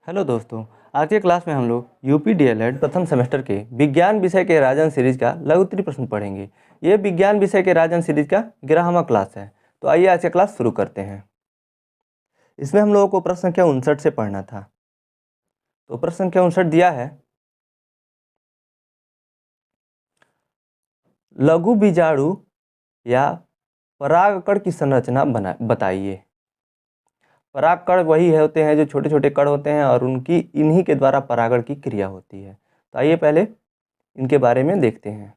Hello दोस्तों, आज के क्लास में हम लोग यूपी डीएलएड प्रथम सेमेस्टर के विज्ञान विषय के राजन सीरीज का लघुत्तरीय प्रश्न पढ़ेंगे। ये विज्ञान विषय के राजन सीरीज का 11वां क्लास है। तो आइए आज का क्लास शुरू करते हैं। इसमें हम लोगों को प्रश्न संख्या 59 से पढ़ना था। तो प्रश्न संख्या 59 दिया है, लघु बीजाणु या परागकण की संरचना बताइए। परागकण वही होते हैं जो छोटे छोटे कण होते हैं और इन्हीं के द्वारा परागण की क्रिया होती है। तो आइए पहले इनके बारे में देखते हैं।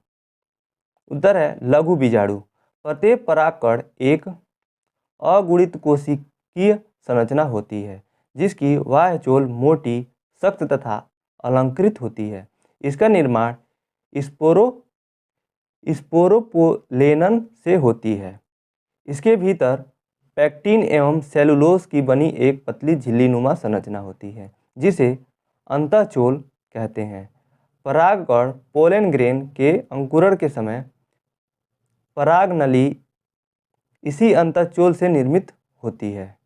उत्तर है लघु बीजाणु। प्रत्येक परागकण एक अगुणित कोशिकीय संरचना होती है जिसकी बाह्य चोल मोटी, सख्त तथा अलंकृत होती है। इसका निर्माण स्पोरोपोलेनन से होती है। इसके भीतर पैक्टिन एवं सेलुलोज की बनी एक पतली झिल्लीनुमा संरचना होती है जिसे अंतःचोल कहते हैं। परागकण पोलन ग्रेन के अंकुरण के समय पराग नली इसी अंतःचोल से निर्मित होती है।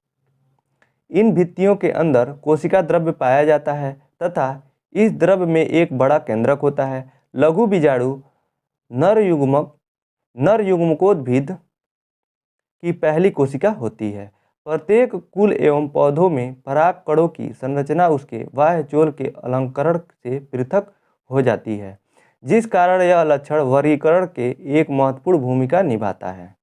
इन भित्तियों के अंदर कोशिका द्रव्य पाया जाता है तथा इस द्रव्य में एक बड़ा केंद्रक होता है। लघु बीजाणु नर युग्मकोद्भिद की पहली कोशिका होती है। प्रत्येक कुल एवं पौधों में परागकणों की संरचना उसके बाह्य चोल के अलंकरण से पृथक हो जाती है, जिस कारण यह लक्षण वर्गीकरण के एक महत्वपूर्ण भूमिका निभाता है।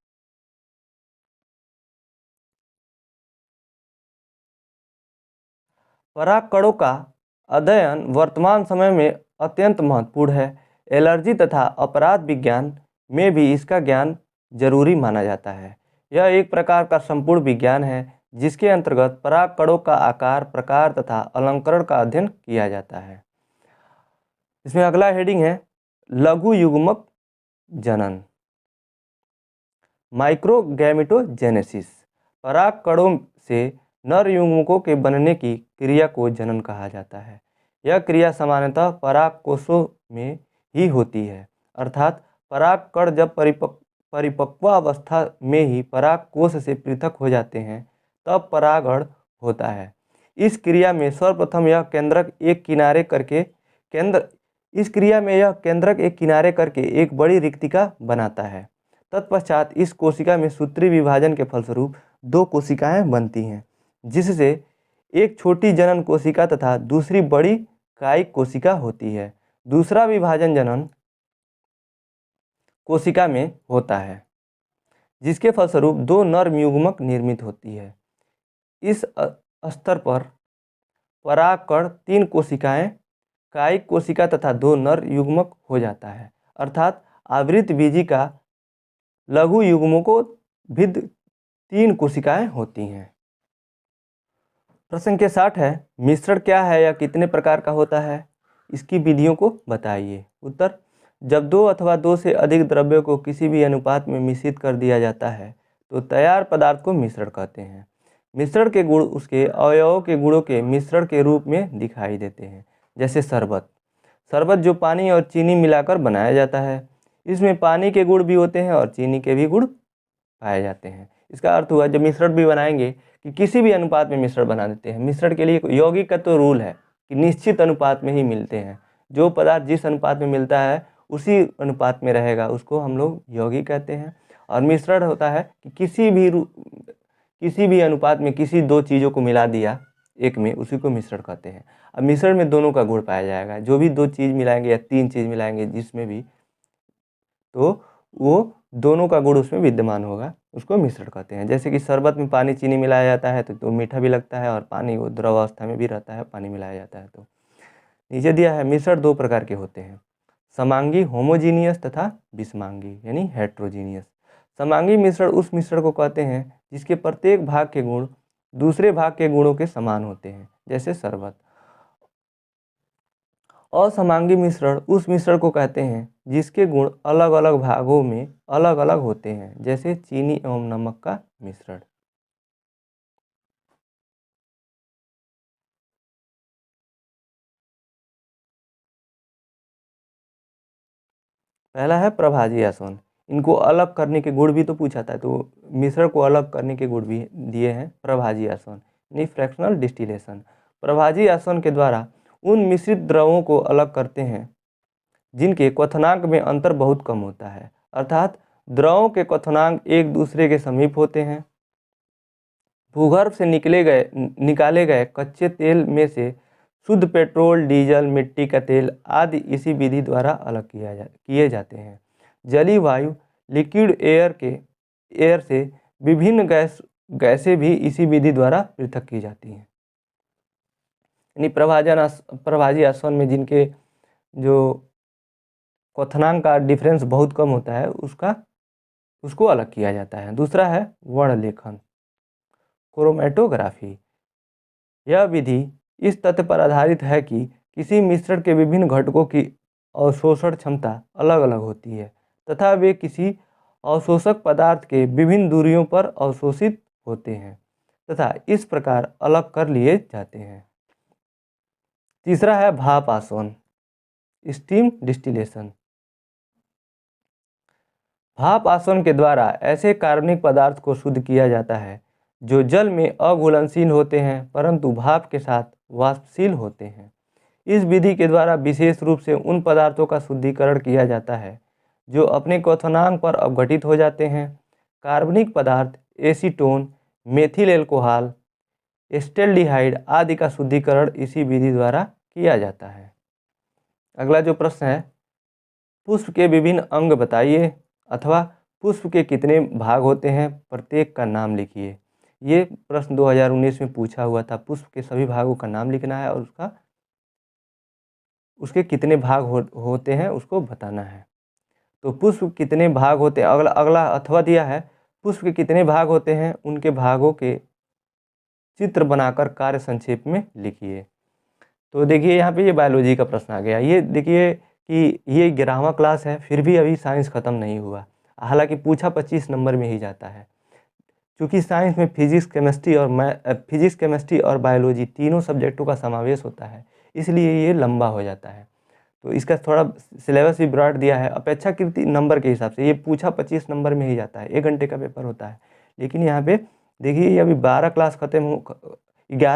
परागकणों का अध्ययन वर्तमान समय में अत्यंत महत्वपूर्ण है। एलर्जी तथा अपराध विज्ञान में भी इसका ज्ञान जरूरी माना जाता है। यह एक प्रकार का संपूर्ण विज्ञान है जिसके अंतर्गत परागकणों का आकार, प्रकार तथा अलंकरण का अध्ययन किया जाता है। इसमें अगला हेडिंग है लघु युग्मक जनन, माइक्रोगैमेटोजेनेसिस। परागकणों से नर युग्मकों के बनने की क्रिया को जनन कहा जाता है। यह क्रिया सामान्यतः परागकोशों में ही होती है, अर्थात परागकण जब परिपक्व अवस्था में ही परागकोश से पृथक हो जाते हैं तब परागण होता है। इस क्रिया में सर्वप्रथम यह केंद्रक एक किनारे करके एक बड़ी रिक्तिका बनाता है। तत्पश्चात इस कोशिका में सूत्री विभाजन के फलस्वरूप दो कोशिकाएं बनती हैं, जिससे एक छोटी जनन कोशिका तथा दूसरी बड़ी कायिक कोशिका होती है। दूसरा विभाजन जनन कोशिका में होता है, जिसके फलस्वरूप दो नर युग्मक निर्मित होती है। इस स्तर पर परागकण 3 कोशिकाएं, कायिक कोशिका तथा 2 नर युग्मक हो जाता है, अर्थात आवृत बीजी का लघु युग्मकोद्भिद 3 कोशिकाएं होती हैं। प्रश्न के 60 है, मिश्रण क्या है या कितने प्रकार का होता है, इसकी विधियों को बताइए। उत्तर, जब 2 अथवा 2 से अधिक द्रव्यों को किसी भी अनुपात में मिश्रित कर दिया जाता है तो तैयार पदार्थ को मिश्रण कहते हैं। मिश्रण के गुण उसके अवयवों के गुणों के मिश्रण के रूप में दिखाई देते हैं। जैसे शरबत जो पानी और चीनी मिलाकर बनाया जाता है। इसमें पानी के गुण भी होते हैं और चीनी के भी गुण पाए जाते हैं। इसका अर्थ हुआ जब मिश्रण भी बनाएंगे कि किसी भी अनुपात में मिश्रण बना देते हैं। मिश्रण के लिए यौगिक का तो रूल है कि निश्चित अनुपात में ही मिलते हैं। जो पदार्थ जिस अनुपात में मिलता है उसी अनुपात में रहेगा, उसको हम लोग यौगिक कहते हैं। और मिश्रण होता है कि किसी भी अनुपात में किसी 2 चीज़ों को मिला दिया एक में, उसी को मिश्रण कहते हैं। अब मिश्रण में दोनों का गुण पाया जाएगा। जो भी 2 चीज़ मिलाएंगे या 3 चीज़ मिलाएंगे जिसमें भी, तो वो दोनों का गुण उसमें विद्यमान होगा, उसको मिश्रण कहते हैं। जैसे कि शरबत में पानी चीनी मिलाया जाता है तो मीठा भी लगता है और पानी वो द्रव अवस्था में भी रहता है, पानी मिलाया जाता है तो। नीचे दिया है मिश्रण 2 प्रकार के होते हैं, समांगी होमोजीनियस तथा विषमांगी यानी हेट्रोजीनियस। समांगी मिश्रण उस मिश्रण को कहते हैं जिसके प्रत्येक भाग के गुण दूसरे भाग के गुणों के समान होते हैं, जैसे शरबत। असमांगी मिश्रण उस मिश्रण को कहते हैं जिसके गुण अलग अलग भागों में अलग अलग होते हैं, जैसे चीनी एवं नमक का मिश्रण। पहला है प्रभाजी आसवन। इनको अलग करने के गुण भी तो पूछा था, तो मिश्रण को अलग करने के गुण भी दिए हैं प्रभाजी आसवन यानी फ्रैक्शनल डिस्टिलेशन। प्रभाजी आसवन के द्वारा उन मिश्रित द्रवों को अलग करते हैं जिनके क्वथनांक में अंतर बहुत कम होता है, अर्थात द्रवों के क्वथनांक एक दूसरे के समीप होते हैं। भूगर्भ से निकाले गए कच्चे तेल में से शुद्ध पेट्रोल, डीजल, मिट्टी का तेल आदि इसी विधि द्वारा अलग किए जाते हैं। जलीय वायु, लिक्विड एयर से विभिन्न गैसें भी इसी विधि द्वारा पृथक की जाती हैं। यानी प्रभाजी आसवन में जिनके जो क्वथनांक का डिफरेंस बहुत कम होता है उसको अलग किया जाता है। दूसरा है वर्णलेखन, क्रोमेटोग्राफी। यह विधि इस तथ्य पर आधारित है कि किसी मिश्रण के विभिन्न घटकों की अवशोषण क्षमता अलग अलग होती है तथा वे किसी अवशोषक पदार्थ के विभिन्न दूरियों पर अवशोषित होते हैं तथा इस प्रकार अलग कर लिए जाते हैं। तीसरा है भाप आसवन, स्टीम डिस्टिलेशन। भाप आसवन के द्वारा ऐसे कार्बनिक पदार्थ को शुद्ध किया जाता है जो जल में अघुलनशील होते हैं परंतु भाप के साथ वाष्पशील होते हैं। इस विधि के द्वारा विशेष रूप से उन पदार्थों का शुद्धिकरण किया जाता है जो अपने क्वथनांक पर अपघटित हो जाते हैं। कार्बनिक पदार्थ एसीटोन, मेथिल एल्कोहल, एस्टेल्डिहाइड आदि का शुद्धिकरण इसी विधि द्वारा किया जाता है। अगला जो प्रश्न है, पुष्प के विभिन्न अंग बताइए अथवा पुष्प के कितने भाग होते हैं, प्रत्येक का नाम लिखिए। ये प्रश्न 2019 में पूछा हुआ था। पुष्प के सभी भागों का नाम लिखना है और उसके कितने भाग होते हैं उसको बताना है। तो पुष्प कितने भाग होते हैं, अगला अथवा दिया है, पुष्प के कितने भाग होते हैं उनके भागों के चित्र बनाकर कार्य संक्षेप में लिखिए। तो देखिए यहाँ पे ये बायोलॉजी का प्रश्न आ गया। ये देखिए कि ये 11वां क्लास है, फिर भी अभी साइंस ख़त्म नहीं हुआ, हालांकि पूछा 25 नंबर में ही जाता है। क्योंकि साइंस में फिजिक्स, केमिस्ट्री और बायोलॉजी तीनों सब्जेक्टों का समावेश होता है, इसलिए ये लंबा हो जाता है। तो इसका थोड़ा सिलेबस भी ब्रॉड दिया है। अपेक्षाकृत नंबर के हिसाब से ये पूछा 25 नंबर में ही जाता है, 1 घंटे का पेपर होता है। लेकिन यहाँ पे देखिए ये अभी 11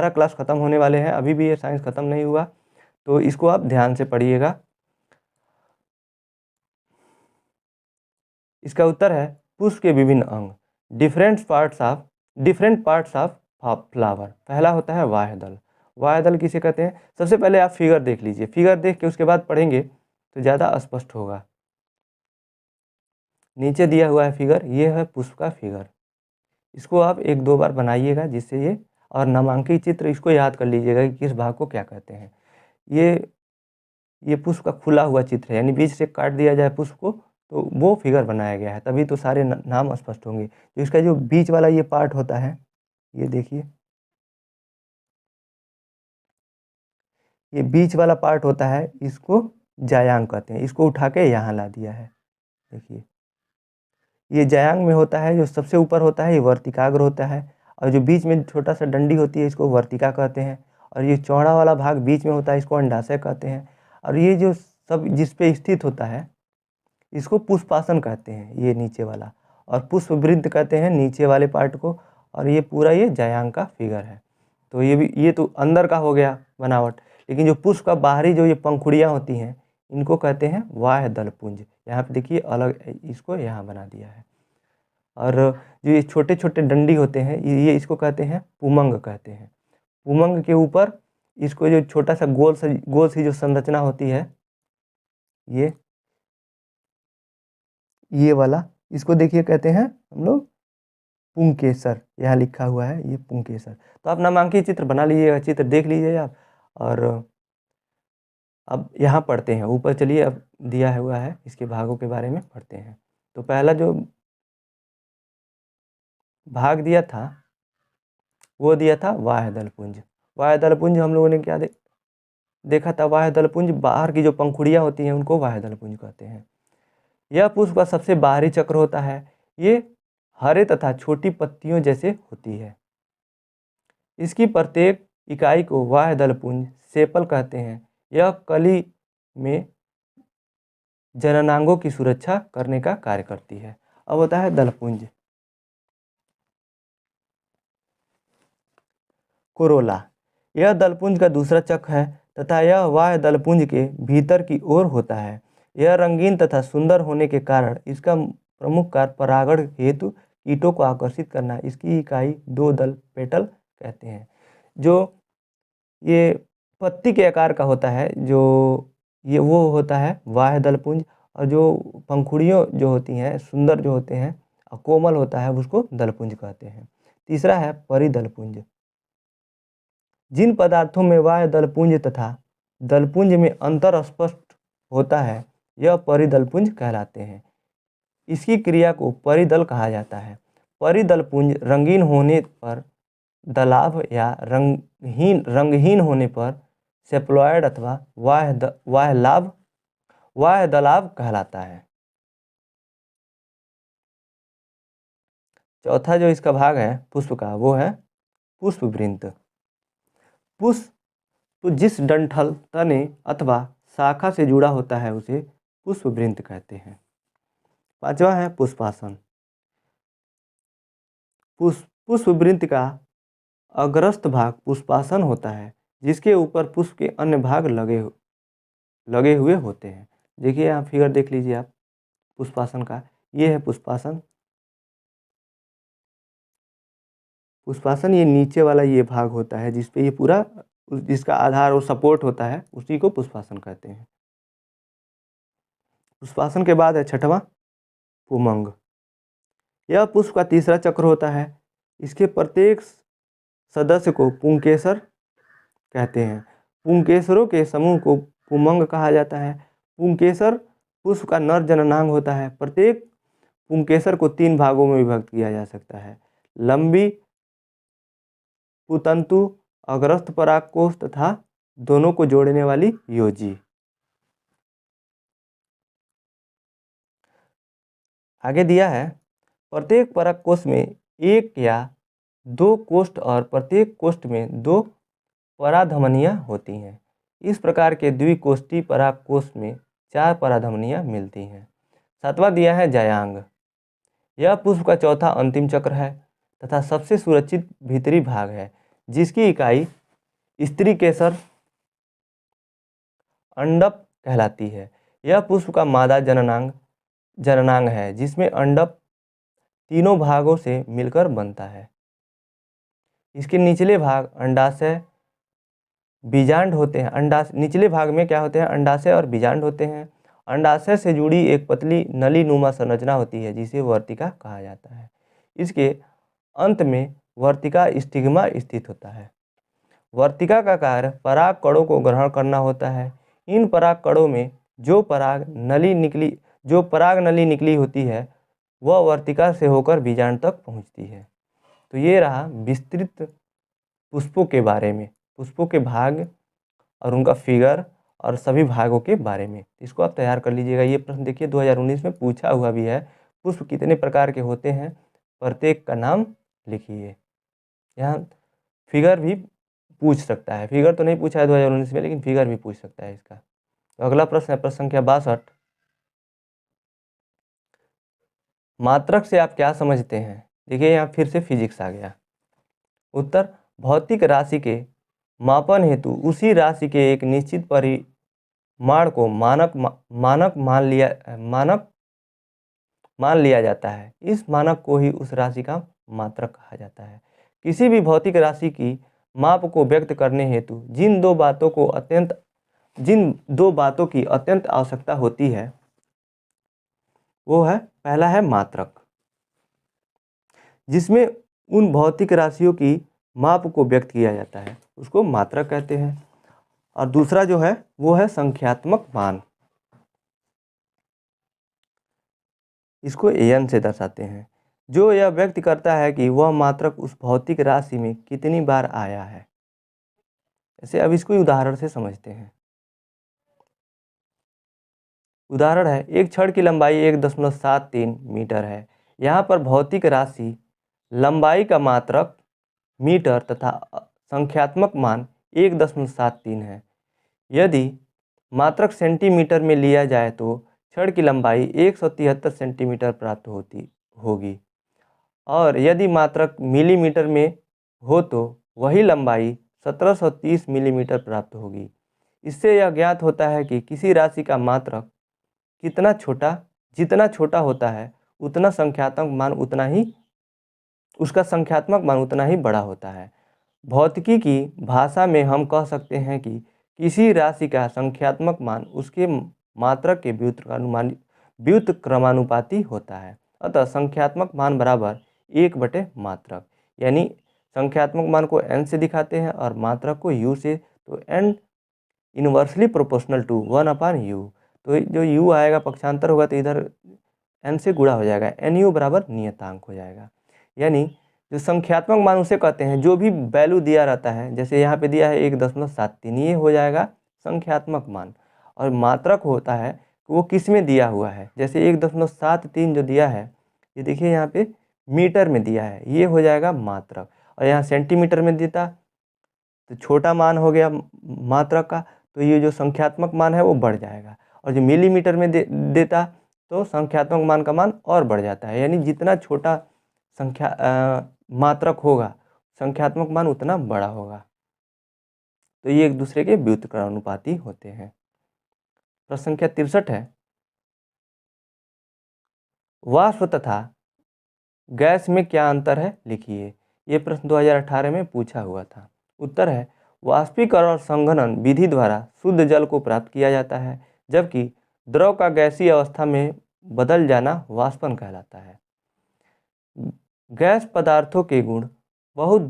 क्लास ख़त्म होने वाले हैं, अभी भी ये साइंस ख़त्म नहीं हुआ, तो इसको आप ध्यान से पढ़िएगा। इसका उत्तर है पुष्प के विभिन्न अंग, डिफरेंट पार्ट्स ऑफ फ्लावर। पहला होता है वाह्यदल। वाह्यदल किसे कहते हैं? सबसे पहले आप फिगर देख लीजिए, फिगर देख के उसके बाद पढ़ेंगे तो ज़्यादा स्पष्ट होगा। नीचे दिया हुआ है फिगर, ये है पुष्प का फिगर। इसको आप 1-2 बार बनाइएगा जिससे ये, और नामांकित चित्र इसको याद कर लीजिएगा कि किस भाग को क्या कहते हैं। ये पुष्प का खुला हुआ चित्र है, यानी बीच से काट दिया जाए पुष्प को तो वो फिगर बनाया गया है, तभी तो सारे नाम स्पष्ट होंगे। तो इसका जो बीच वाला ये पार्ट होता है, ये देखिए, ये बीच वाला पार्ट होता है, इसको जायांग कहते हैं। इसको उठा के यहाँ ला दिया है, देखिए ये जायांग में होता है। जो सबसे ऊपर होता है ये वर्तिकाग्र होता है, और जो बीच में छोटा सा डंडी होती है इसको वर्तिका कहते हैं, और ये चौड़ा वाला भाग बीच में होता है इसको अंडाशय कहते हैं, और ये जो सब जिस पे स्थित होता है इसको पुष्पासन कहते हैं, ये नीचे वाला, और पुष्पवृंत कहते हैं नीचे वाले पार्ट को, और ये पूरा ये जायांग का फिगर है। तो ये तो अंदर का हो गया बनावट, लेकिन जो पुष्प का बाहरी जो ये पंखुड़ियाँ होती हैं इनको कहते हैं बाह्य दलपुंज। यहाँ पे देखिए अलग इसको यहाँ बना दिया है। और जो ये छोटे छोटे डंडी होते हैं ये इसको कहते हैं पुमंग कहते हैं। पुमंग के ऊपर इसको जो छोटा सा गोल सी जो संरचना होती है, ये वाला, इसको देखिए कहते हैं हम लोग पुंकेसर। यहाँ लिखा हुआ है ये पुंकेसर। तो आप नामांकित चित्र बना लीजिएगा, चित्र देख लीजिए आप। और अब यहाँ पढ़ते हैं, ऊपर चलिए, अब दिया हुआ है इसके भागों के बारे में पढ़ते हैं। तो पहला जो भाग दिया था वो दिया था बाह्य दलपुंज। बाह्य दलपुंज हम लोगों ने क्या देखा था? बाह्य दलपुंज बाहर की जो पंखुड़ियाँ होती हैं उनको बाह्य दलपुंज कहते हैं। यह पुष्प का सबसे बाहरी चक्र होता है, ये हरे तथा छोटी पत्तियों जैसे होती है। इसकी प्रत्येक इकाई को बाह्य दलपुंज, सेपल कहते हैं। यह कली में जननांगों की सुरक्षा करने का कार्य करती है। अब होता है दलपुंज। कोरोला, यह दलपुंज का दूसरा चक्र है तथा यह बाह्य दलपुंज के भीतर की ओर होता है। यह रंगीन तथा सुंदर होने के कारण इसका प्रमुख कार्य परागण हेतु कीटों को आकर्षित करना। इसकी इकाई दो दल पेटल कहते हैं। जो ये पत्ती के आकार का होता है, जो ये वो होता है बाह्य दलपुंज, और जो पंखुड़ियों जो होती हैं, सुंदर जो होते हैं और कोमल होता है, उसको दलपुंज कहते हैं। तीसरा है परिदलपुंज। जिन पदार्थों में बाह्य दलपुंज तथा दलपुंज में अंतर स्पष्ट होता है, यह परिदलपुंज कहलाते हैं। इसकी क्रिया को परिदल कहा जाता है। परिदलपुंज रंगीन होने पर दलाभ या रंगहीन होने पर सेप्लॉयड अथवा बाह्य दलाभ कहलाता है। चौथा जो इसका भाग है पुष्प का, वो है पुष्पवृंत। पुष्प जिस डंठल, तने अथवा शाखा से जुड़ा होता है उसे पुष्पवृंत कहते हैं। पांचवा है पुष्पासन। पुष्पवृंत का अग्रस्त भाग पुष्पासन होता है, जिसके ऊपर पुष्प के अन्य भाग लगे हुए होते हैं। देखिए यहाँ फिगर देख लीजिए आप पुष्पासन का। ये है पुष्पासन। पुष्पासन ये नीचे वाला ये भाग होता है जिसपे ये पूरा, जिसका आधार और सपोर्ट होता है, उसी को पुष्पासन कहते हैं। पुष्पासन के बाद है छठवां पुमंग। यह पुष्प का तीसरा चक्र होता है। इसके प्रत्येक सदस्य को पुंकेसर कहते हैं। पुंकेसरों के समूह को पुमंग कहा जाता है। पुंकेसर पुष्प का नर जननांग होता है। प्रत्येक पुंकेसर को 3 भागों में विभक्त किया जा सकता है: लंबी पुतंतु, अग्रस्त परागकोश तथा दोनों को जोड़ने वाली योजी। आगे दिया है प्रत्येक परागकोश में 1 या 2 कोष्ठ और प्रत्येक कोष्ठ में 2 पराधमनियाँ होती हैं। इस प्रकार के द्विकोष्ठी परागकोश में 4 पराधमनियाँ मिलती हैं। सातवां दिया है जयांग। यह पुष्प का चौथा अंतिम चक्र है तथा सबसे सुरक्षित भीतरी भाग है, जिसकी इकाई स्त्री केसर अंडप कहलाती है। यह पुष्प का मादा जननांग है, जिसमें अंडप तीनों भागों से मिलकर बनता है। इसके निचले भाग अंडाशय बीजांड होते हैं। निचले भाग में क्या होते हैं? अंडाशय और बीजांड होते हैं। अंडाशय से जुड़ी एक पतली नली नुमा संरचना होती है, जिसे वर्तिका कहा जाता है। इसके अंत में वर्तिका स्टिग्मा स्थित होता है। वर्तिका का कार्य पराग कणों को ग्रहण करना होता है। इन पराग कणों में जो पराग नली निकली होती है, वह वर्तिका से होकर बीजांड तक पहुंचती है। तो ये रहा विस्तृत पुष्पों के बारे में, पुष्पों के भाग और उनका फिगर और सभी भागों के बारे में। इसको आप तैयार कर लीजिएगा। ये प्रश्न देखिए 2019 में पूछा हुआ भी है। पुष्प कितने प्रकार के होते हैं, प्रत्येक का नाम लिखिए। यहाँ फिगर भी पूछ सकता है। फिगर तो नहीं पूछा है 2019 में, लेकिन फिगर भी पूछ सकता है इसका। तो अगला प्रश्न है प्रश्न संख्या 62। मात्रक से आप क्या समझते हैं? देखिए यहाँ फिर से फिजिक्स आ गया। उत्तर: भौतिक राशि के मापन हेतु उसी राशि के एक निश्चित परिमाण को मानक मान लिया जाता है। इस मानक को ही उस राशि का मात्रक कहा जाता है। किसी भी भौतिक राशि की माप को व्यक्त करने हेतु जिन दो बातों की अत्यंत आवश्यकता होती है, वो है, पहला है मात्रक, जिसमें उन भौतिक राशियों की माप को व्यक्त किया जाता है, उसको मात्रक कहते हैं। और दूसरा जो है वो है संख्यात्मक मान, इसको एन से दर्शाते हैं, जो यह व्यक्त करता है कि वह मात्रक उस भौतिक राशि में कितनी बार आया है। ऐसे अब इसको उदाहरण से समझते हैं। उदाहरण है, एक छड़ की लंबाई 1.73 मीटर है। यहाँ पर भौतिक राशि लंबाई का मात्रक मीटर तथा संख्यात्मक मान 1.73 है। यदि मात्रक सेंटीमीटर में लिया जाए तो छड़ की लंबाई 173 सेंटीमीटर प्राप्त होगी, और यदि मात्रक मिलीमीटर में हो तो वही लंबाई 1730 मिलीमीटर प्राप्त होगी। इससे यह ज्ञात होता है कि किसी राशि का मात्रक जितना छोटा होता है उसका संख्यात्मक मान उतना ही बड़ा होता है। भौतिकी की भाषा में हम कह सकते हैं कि किसी राशि का संख्यात्मक मान उसके मात्रक के व्युत्क्रमानुपाती होता है। अतः संख्यात्मक मान बराबर 1/मात्रक, यानी संख्यात्मक मान को n से दिखाते हैं और मात्रक को u से, तो n inversely proportional to 1/u। तो जो u आएगा पक्षांतर होगा तो इधर n से गुणा हो जाएगा, nu बराबर नियतांक हो जाएगा। यानी जो संख्यात्मक मान उसे कहते हैं जो भी वैल्यू दिया रहता है, जैसे यहाँ पे दिया है 1.73, ये हो जाएगा संख्यात्मक मान। और मात्रक होता है कि वो किस में दिया हुआ है, जैसे 1.73 जो दिया है, ये देखिए यहाँ पे मीटर में दिया है, ये हो जाएगा मात्रक। और यहाँ सेंटीमीटर में देता तो छोटा मान हो गया मात्रक का, तो ये जो संख्यात्मक मान है वो बढ़ जाएगा। और जो मिलीमीटर में देता तो संख्यात्मक मान का मान और बढ़ जाता है। यानी जितना छोटा मात्रक होगा संख्यात्मक मान उतना बड़ा होगा। तो ये एक दूसरे के व्युत्क्रमानुपाती होते हैं। प्रश्न संख्या 63 है, वाष्प तथा गैस में क्या अंतर है, लिखिए। ये प्रश्न 2018 में पूछा हुआ था। उत्तर है, वाष्पीकरण और संघनन विधि द्वारा शुद्ध जल को प्राप्त किया जाता है, जबकि द्रव का गैसीय अवस्था में बदल जाना वाष्पन कहलाता है। गैस पदार्थों के अणु बहुत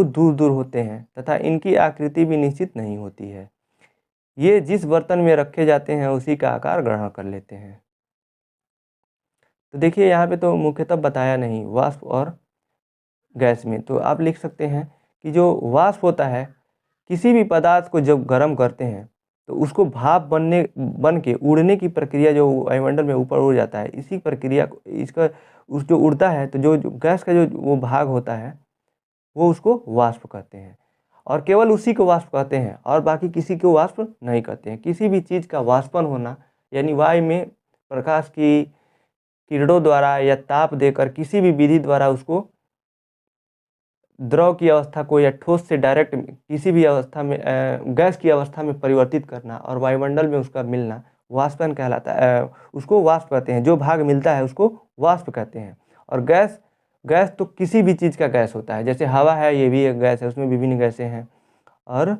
दूर दूर होते हैं तथा इनकी आकृति भी निश्चित नहीं होती है। ये जिस बर्तन में रखे जाते हैं उसी का आकार ग्रहण कर लेते हैं। तो देखिए यहाँ पे तो मुख्यतः बताया नहीं वाष्प और गैस में, तो आप लिख सकते हैं कि जो वाष्प होता है, किसी भी पदार्थ को जब गर्म करते हैं तो उसको भाप बन के उड़ने की प्रक्रिया, जो वायुमंडल में ऊपर उड़ जाता है, इसी प्रक्रिया को जो उड़ता है, तो जो गैस का जो वो भाग होता है वो उसको वाष्प कहते हैं। और केवल उसी को वाष्प कहते हैं और बाकी किसी को वाष्प नहीं कहते हैं। किसी भी चीज़ का वाष्पन होना, यानी वायु में प्रकाश की किरणों द्वारा या ताप देकर किसी भी विधि द्वारा उसको द्रव की अवस्था को या ठोस से डायरेक्ट किसी भी अवस्था में गैस की अवस्था में परिवर्तित करना और वायुमंडल में उसका मिलना वाष्पन कहलाता है। उसको वाष्प कहते हैं। जो भाग मिलता है उसको वाष्प कहते हैं। और गैस तो किसी भी चीज़ का गैस होता है, जैसे हवा है, ये भी एक गैस है, उसमें विभिन्न गैसें हैं। और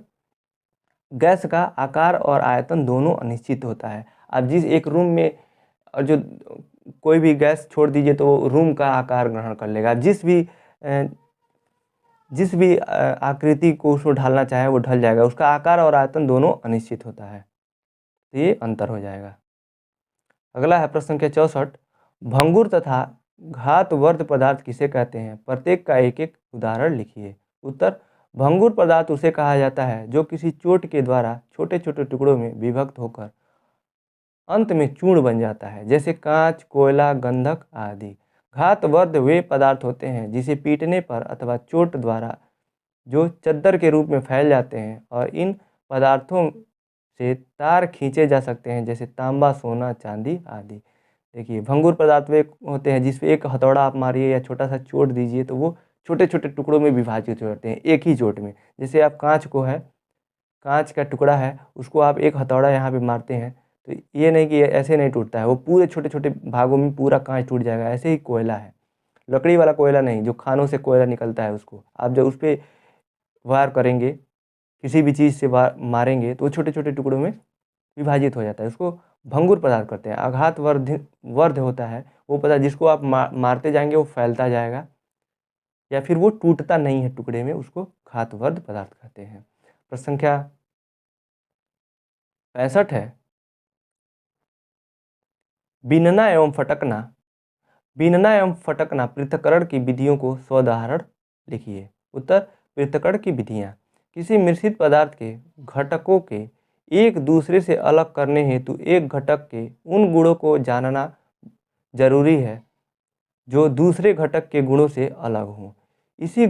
गैस का आकार और आयतन दोनों अनिश्चित होता है। आप जिस एक रूम में और जो कोई भी गैस छोड़ दीजिए तो रूम का आकार ग्रहण कर लेगा। जिस भी आकृति को उसको ढालना चाहे वो ढल जाएगा। उसका आकार और आयतन दोनों अनिश्चित होता है, तो ये अंतर हो जाएगा। अगला है प्रश्न संख्या 64, भंगुर तथा घातवर्ध पदार्थ किसे कहते हैं, प्रत्येक का एक एक उदाहरण लिखिए। उत्तर, भंगुर पदार्थ उसे कहा जाता है जो किसी चोट के द्वारा छोटे छोटे टुकड़ों में विभक्त होकर अंत में चूर्ण बन जाता है, जैसे कांच, कोयला, गंधक आदि। घातवर्ध वे पदार्थ होते हैं जिसे पीटने पर अथवा चोट द्वारा जो चद्दर के रूप में फैल जाते हैं और इन पदार्थों से तार खींचे जा सकते हैं, जैसे तांबा, सोना, चांदी आदि। देखिए, भंगुर पदार्थ वे होते हैं जिस पे एक हथौड़ा आप मारिए या छोटा सा चोट दीजिए तो वो छोटे छोटे टुकड़ों में विभाजित हो जाते हैं एक ही चोट में। जैसे आप कांच का टुकड़ा है, उसको आप एक हथौड़ा यहाँ पे मारते हैं तो ये नहीं कि ऐसे नहीं टूटता है, वो पूरे छोटे छोटे भागों में पूरा कांच टूट जाएगा। ऐसे ही कोयला है, लकड़ी वाला कोयला नहीं, जो खानों से कोयला निकलता है, उसको आप जब उस पर वार करेंगे, किसी भी चीज़ से मारेंगे तो वो छोटे छोटे टुकड़ों में विभाजित हो जाता है। उसको भंगुर पदार्थ कहते हैं। आघात वर्ध होता है वो पदार्थ जिसको आप मारते जाएंगे वो फैलता जाएगा या फिर वो टूटता नहीं है टुकड़े में, उसको घातवर्ध पदार्थ कहते हैं। प्रश्न संख्या 65 है, बीनना एवं फटकना पृथक्करण की विधियों को सोदाहरण लिखिए। उत्तर, पृथक्करण की विधियाँ किसी मिश्रित पदार्थ के घटकों के एक दूसरे से अलग करने हेतु एक घटक के उन गुणों को जानना जरूरी है जो दूसरे घटक के गुणों से अलग हों। इसी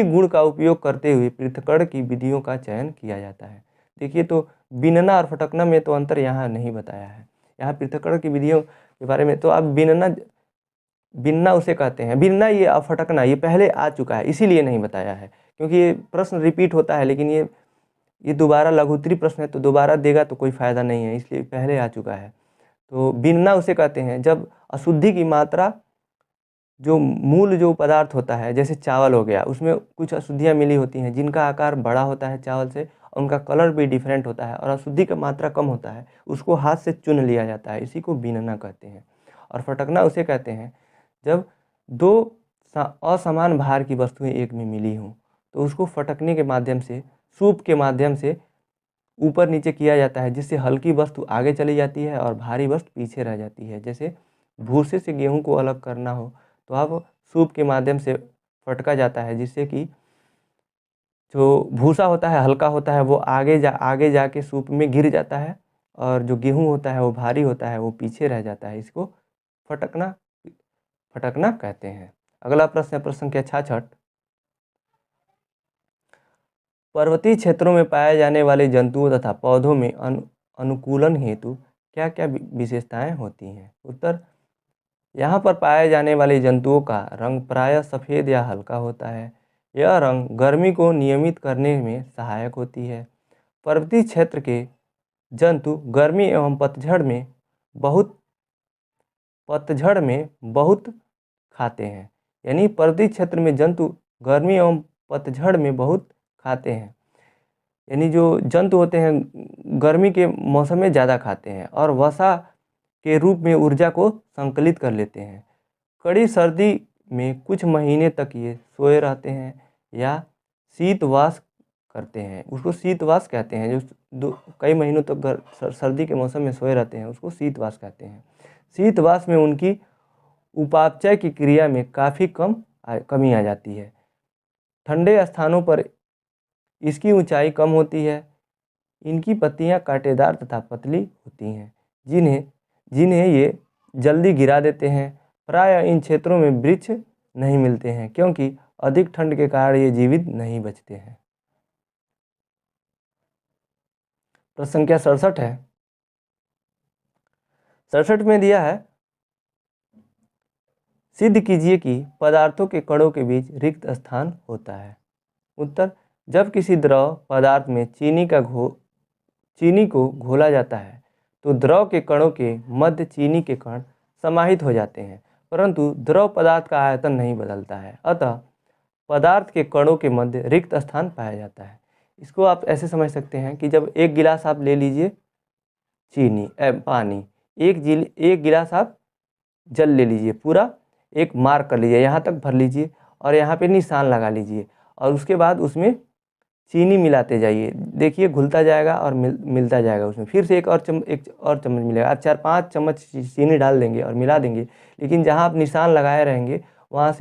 गुण का उपयोग करते हुए पृथक्करण की विधियों का चयन किया जाता है। देखिए, तो बीनना और फटकना में तो अंतर यहाँ नहीं बताया है। यहाँ पृथक्करण की विधियों के बारे में तो आप बिनना उसे कहते हैं। बिनना ये फटकना ये पहले आ चुका है, इसीलिए नहीं बताया है, क्योंकि ये प्रश्न रिपीट होता है, लेकिन ये दोबारा लघुत्तरी प्रश्न है तो दोबारा देगा तो कोई फ़ायदा नहीं है, इसलिए पहले आ चुका है। तो बिनना उसे कहते हैं जब अशुद्धि की मात्रा, जो मूल जो पदार्थ होता है जैसे चावल हो गया, उसमें कुछ अशुद्धियाँ मिली होती हैं जिनका आकार बड़ा होता है चावल से, उनका कलर भी डिफरेंट होता है और अशुद्धि का मात्रा कम होता है, उसको हाथ से चुन लिया जाता है, इसी को बीनना कहते हैं। और फटकना उसे कहते हैं जब दो असमान भार की वस्तुएं एक में मिली हों तो उसको फटकने के माध्यम से, सूप के माध्यम से ऊपर नीचे किया जाता है, जिससे हल्की वस्तु आगे चली जाती है और भारी वस्तु पीछे रह जाती है। जैसे भूसे से गेहूं को अलग करना हो तो अब सूप के माध्यम से फटका जाता है, जिससे कि जो भूसा होता है हल्का होता है वो आगे जाके सूप में गिर जाता है, और जो गेहूं होता है वो भारी होता है, वो पीछे रह जाता है। इसको फटकना फटकना कहते हैं। अगला प्रश्न है प्रश्न संख्या 66। पर्वतीय क्षेत्रों में पाए जाने वाले जंतुओं तथा पौधों में अनुकूलन हेतु क्या क्या विशेषताएं होती हैं? उत्तर, यहाँ पर पाए जाने वाले जंतुओं का रंग प्रायः सफ़ेद या हल्का होता है। यह रंग गर्मी को नियमित करने में सहायक होती है। पर्वतीय क्षेत्र के जंतु गर्मी एवं पतझड़ में बहुत खाते हैं। यानी पर्वतीय क्षेत्र में जंतु गर्मी एवं पतझड़ में बहुत खाते हैं। यानी जो जंतु होते हैं गर्मी के मौसम में ज़्यादा खाते हैं और वसा के रूप में ऊर्जा को संकलित कर लेते हैं। कड़ी सर्दी में कुछ महीने तक ये सोए रहते हैं या शीतवास करते हैं, उसको शीतवास कहते हैं। जो कई महीनों तक सर्दी के मौसम में सोए रहते हैं उसको शीतवास कहते हैं। शीतवास में उनकी उपापचय की क्रिया में काफ़ी कमी आ जाती है। ठंडे स्थानों पर इसकी ऊंचाई कम होती है। इनकी पत्तियां कांटेदार तथा पतली होती हैं, जिन्हें ये जल्दी गिरा देते हैं। प्रायः इन क्षेत्रों में वृक्ष नहीं मिलते हैं क्योंकि अधिक ठंड के कारण ये जीवित नहीं बचते हैं। प्रश्न संख्या 67 है। 67 में दिया है, सिद्ध कीजिए कि पदार्थों के कणों के बीच रिक्त स्थान होता है। उत्तर, जब किसी द्रव पदार्थ में चीनी को घोला जाता है तो द्रव के कणों के मध्य चीनी के कण समाहित हो जाते हैं, परंतु द्रव पदार्थ का आयतन नहीं बदलता है, अतः पदार्थ के कणों के मध्य रिक्त स्थान पाया जाता है। इसको आप ऐसे समझ सकते हैं कि जब एक गिलास आप ले लीजिए पानी, एक गिलास आप जल ले लीजिए, पूरा एक मार्क कर लीजिए, यहाँ तक भर लीजिए और यहाँ पे निशान लगा लीजिए और उसके बाद उसमें चीनी मिलाते जाइए। देखिए घुलता जाएगा और मिलता जाएगा उसमें। फिर से एक और चम्मच मिलेगा। आप 4-5 चम्मच चीनी डाल देंगे और मिला देंगे, लेकिन जहाँ आप निशान लगाए रहेंगे वहाँ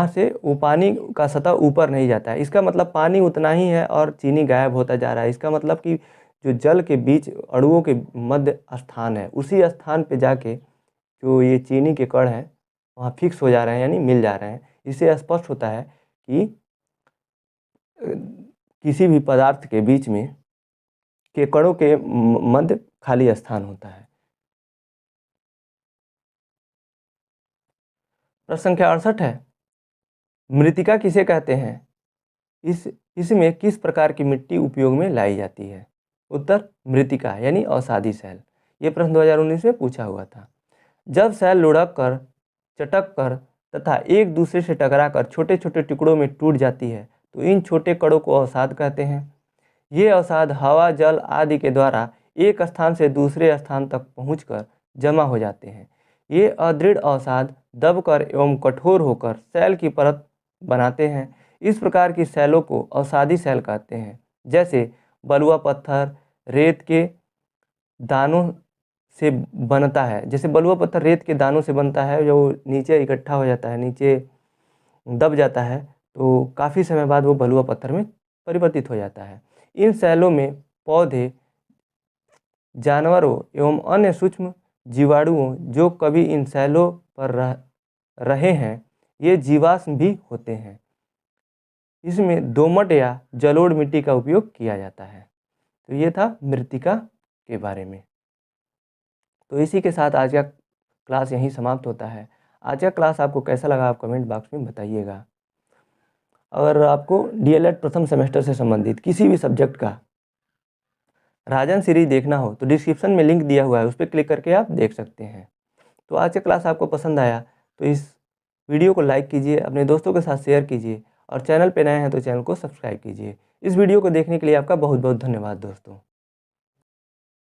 से वो पानी का सतह ऊपर नहीं जाता है। इसका मतलब पानी उतना ही है और चीनी गायब होता जा रहा है। इसका मतलब कि जो जल के बीच अणुओं के मध्य स्थान है, उसी स्थान पे जाके जो ये चीनी के कण हैं वहाँ फिक्स हो जा रहे हैं, यानी मिल जा रहे हैं। इससे स्पष्ट होता है कि किसी भी पदार्थ के बीच में के कणों के मध्य खाली स्थान होता है। प्रश्न संख्या 68 है, मृत्तिका किसे कहते हैं? इसमें किस प्रकार की मिट्टी उपयोग में लाई जाती है? उत्तर, मृत्तिका यानी अवसादी शैल। ये प्रश्न 2019 में पूछा हुआ था। जब शैल लुढ़क कर, चटक कर तथा एक दूसरे से टकराकर छोटे छोटे टुकड़ों में टूट जाती है तो इन छोटे कणों को अवसाद कहते हैं। ये अवसाद हवा, जल आदि के द्वारा एक स्थान से दूसरे स्थान तक पहुंचकर जमा हो जाते हैं। ये अदृढ़ अवसाद दबकर एवं कठोर होकर शैल की परत बनाते हैं। इस प्रकार की शैलों को अवसादी शैल कहते हैं। जैसे बलुआ पत्थर रेत के दानों से बनता है, जैसे बलुआ पत्थर रेत के दानों से बनता है, जो नीचे इकट्ठा हो जाता है, नीचे दब जाता है तो काफ़ी समय बाद वो बलुआ पत्थर में परिवर्तित हो जाता है। इन शैलों में पौधे, जानवरों एवं अन्य सूक्ष्म जीवाणुओं जो कभी इन शैलों पर रहे हैं, ये जीवाश्म भी होते हैं। इसमें दोमट या जलोढ़ मिट्टी का उपयोग किया जाता है। तो ये था मृत्तिका के बारे में। तो इसी के साथ आज का क्लास यहीं समाप्त होता है। आज का क्लास आपको कैसा लगा आप कमेंट बॉक्स में बताइएगा। अगर आपको डीएलएड प्रथम सेमेस्टर से संबंधित किसी भी सब्जेक्ट का राजन सीरीज देखना हो तो डिस्क्रिप्शन में लिंक दिया हुआ है, उस पर क्लिक करके आप देख सकते हैं। तो आज का क्लास आपको पसंद आया तो इस वीडियो को लाइक कीजिए, अपने दोस्तों के साथ शेयर कीजिए और चैनल पे नए हैं तो चैनल को सब्सक्राइब कीजिए। इस वीडियो को देखने के लिए आपका बहुत बहुत धन्यवाद दोस्तों।